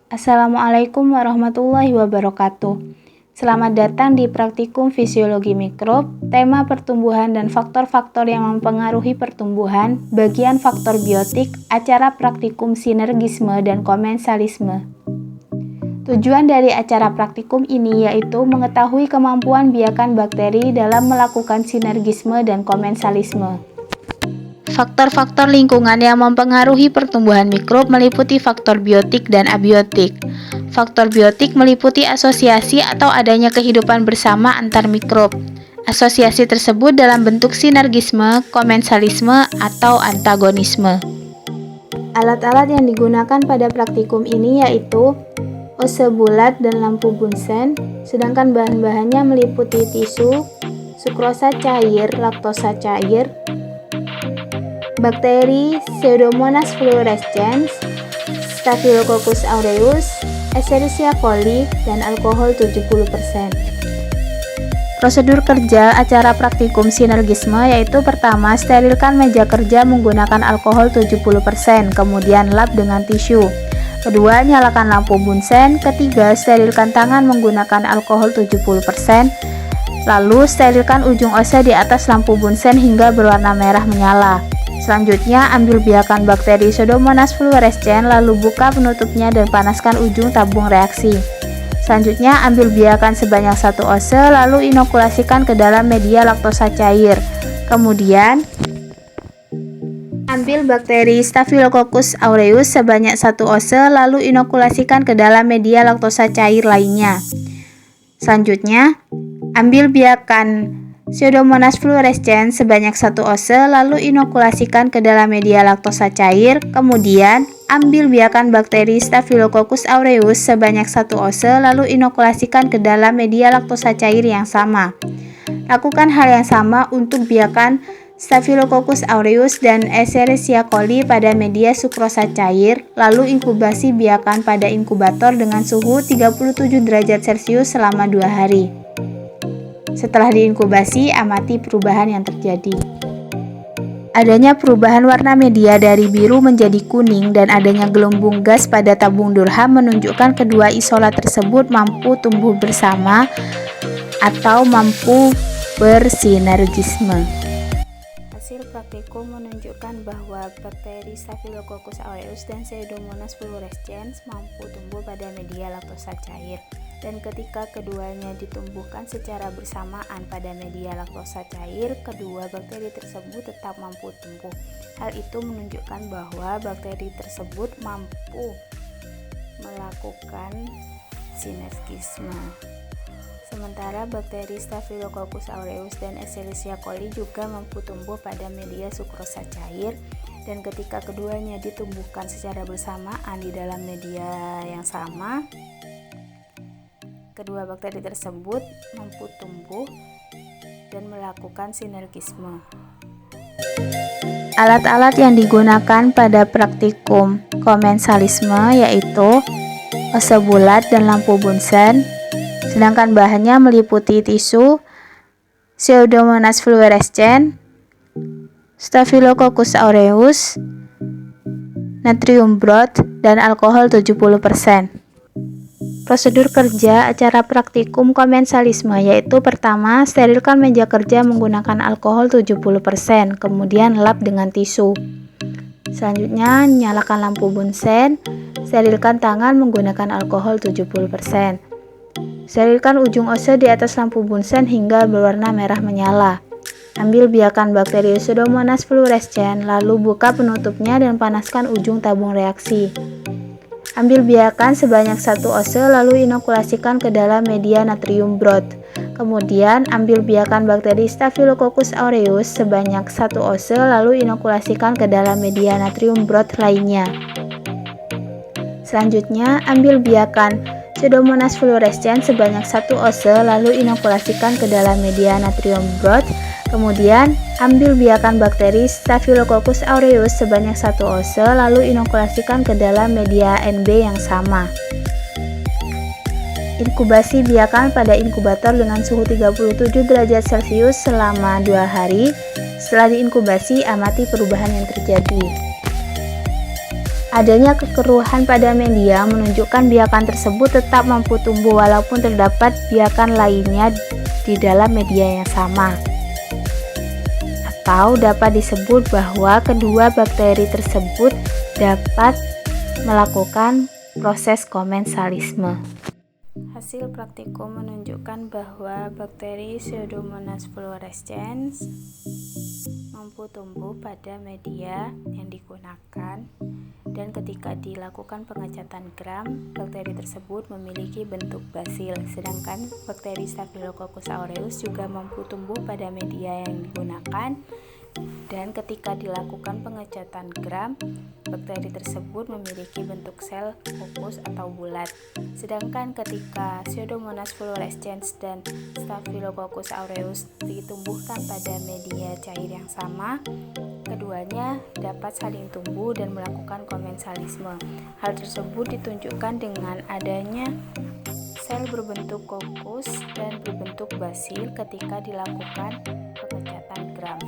Assalamualaikum warahmatullahi wabarakatuh. Selamat datang di Praktikum Fisiologi Mikrob, tema pertumbuhan dan faktor-faktor yang mempengaruhi pertumbuhan, bagian faktor biotik, acara praktikum sinergisme dan komensalisme. Tujuan dari acara praktikum ini yaitu mengetahui kemampuan biakan bakteri dalam melakukan sinergisme dan komensalisme. Faktor-faktor lingkungan yang mempengaruhi pertumbuhan mikrob meliputi faktor biotik dan abiotik. Faktor biotik meliputi asosiasi atau adanya kehidupan bersama antar mikrob. Asosiasi tersebut dalam bentuk sinergisme, komensalisme, atau antagonisme. Alat-alat yang digunakan pada praktikum ini yaitu ose bulat dan lampu Bunsen, sedangkan bahan-bahannya meliputi tisu, sukrosa cair, laktosa cair, bakteri Pseudomonas fluorescens, Staphylococcus aureus, Escherichia coli, dan alkohol 70%. Prosedur kerja acara praktikum sinergisme yaitu pertama, sterilkan meja kerja menggunakan alkohol 70%, kemudian lap dengan tisu. Kedua, nyalakan lampu Bunsen. Ketiga, sterilkan tangan menggunakan alkohol 70%. Lalu, sterilkan ujung ose di atas lampu Bunsen hingga berwarna merah menyala. Selanjutnya, ambil biakan bakteri Pseudomonas fluorescens, lalu buka penutupnya dan panaskan ujung tabung reaksi. Selanjutnya, ambil biakan sebanyak 1 ose, lalu inokulasikan ke dalam media laktosa cair. Kemudian, ambil bakteri Staphylococcus aureus sebanyak 1 ose, lalu inokulasikan ke dalam media laktosa cair lainnya. Selanjutnya, ambil biakan Pseudomonas fluorescens sebanyak 1 ose, lalu inokulasikan ke dalam media laktosa cair. Kemudian, ambil biakan bakteri Staphylococcus aureus sebanyak 1 ose, lalu inokulasikan ke dalam media laktosa cair yang sama. Lakukan hal yang sama untuk biakan Staphylococcus aureus dan Escherichia coli pada media sukrosa cair, lalu inkubasi biakan pada inkubator dengan suhu 37 derajat Celcius selama 2 hari. Setelah diinkubasi, amati perubahan yang terjadi. Adanya perubahan warna media dari biru menjadi kuning dan adanya gelembung gas pada tabung Durham menunjukkan kedua isolat tersebut mampu tumbuh bersama atau mampu bersinergisme. Hasil praktikum menunjukkan bahwa bakteri Staphylococcus aureus dan Pseudomonas fluorescens mampu tumbuh pada media laktosa cair. Dan ketika keduanya ditumbuhkan secara bersamaan pada media laktosa cair, kedua bakteri tersebut tetap mampu tumbuh. Hal itu menunjukkan bahwa bakteri tersebut mampu melakukan sinergisme. Sementara bakteri Staphylococcus aureus dan Escherichia coli juga mampu tumbuh pada media sukrosa cair, dan ketika keduanya ditumbuhkan secara bersamaan di dalam media yang sama, kedua bakteri tersebut mampu tumbuh dan melakukan sinergisme. Alat-alat yang digunakan pada praktikum komensalisme yaitu ose bulat dan lampu Bunsen, sedangkan bahannya meliputi tisu, Pseudomonas fluorescens, Staphylococcus aureus, natrium broth, dan alkohol 70%. Prosedur kerja acara praktikum komensalisme yaitu pertama, sterilkan meja kerja menggunakan alkohol 70%, kemudian lap dengan tisu. Selanjutnya, nyalakan lampu Bunsen, sterilkan tangan menggunakan alkohol 70%. Sterilkan ujung ose di atas lampu Bunsen hingga berwarna merah menyala. Ambil biakan bakteri Pseudomonas fluorescens, lalu buka penutupnya dan panaskan ujung tabung reaksi. Ambil biakan sebanyak 1 ose, lalu inokulasikan ke dalam media natrium broth. Kemudian, ambil biakan bakteri Staphylococcus aureus sebanyak 1 ose, lalu inokulasikan ke dalam media natrium broth lainnya. Selanjutnya, ambil biakan Pseudomonas fluorescens sebanyak 1 ose, lalu inokulasikan ke dalam media natrium broth. Kemudian, ambil biakan bakteri Staphylococcus aureus sebanyak 1 ose, lalu inokulasikan ke dalam media NB yang sama. Inkubasi biakan pada inkubator dengan suhu 37 derajat Celcius selama 2 hari. Setelah diinkubasi, amati perubahan yang terjadi. Adanya kekeruhan pada media menunjukkan biakan tersebut tetap mampu tumbuh walaupun terdapat biakan lainnya di dalam media yang sama. Atau dapat disebut bahwa kedua bakteri tersebut dapat melakukan proses komensalisme. Hasil praktikum menunjukkan bahwa bakteri Pseudomonas fluorescens mampu tumbuh pada media yang digunakan, dan ketika dilakukan pengecatan gram, bakteri tersebut memiliki bentuk basil, sedangkan bakteri Staphylococcus aureus juga mampu tumbuh pada media yang digunakan, dan ketika dilakukan pengecatan gram, bakteri tersebut memiliki bentuk sel fokus atau bulat. Sedangkan ketika Pseudomonas fluorescens dan Staphylococcus aureus ditumbuhkan pada media cair yang sama, keduanya dapat saling tumbuh dan melakukan komensalisme. Hal tersebut ditunjukkan dengan adanya sel berbentuk kokus dan berbentuk basil ketika dilakukan pengecatan gram.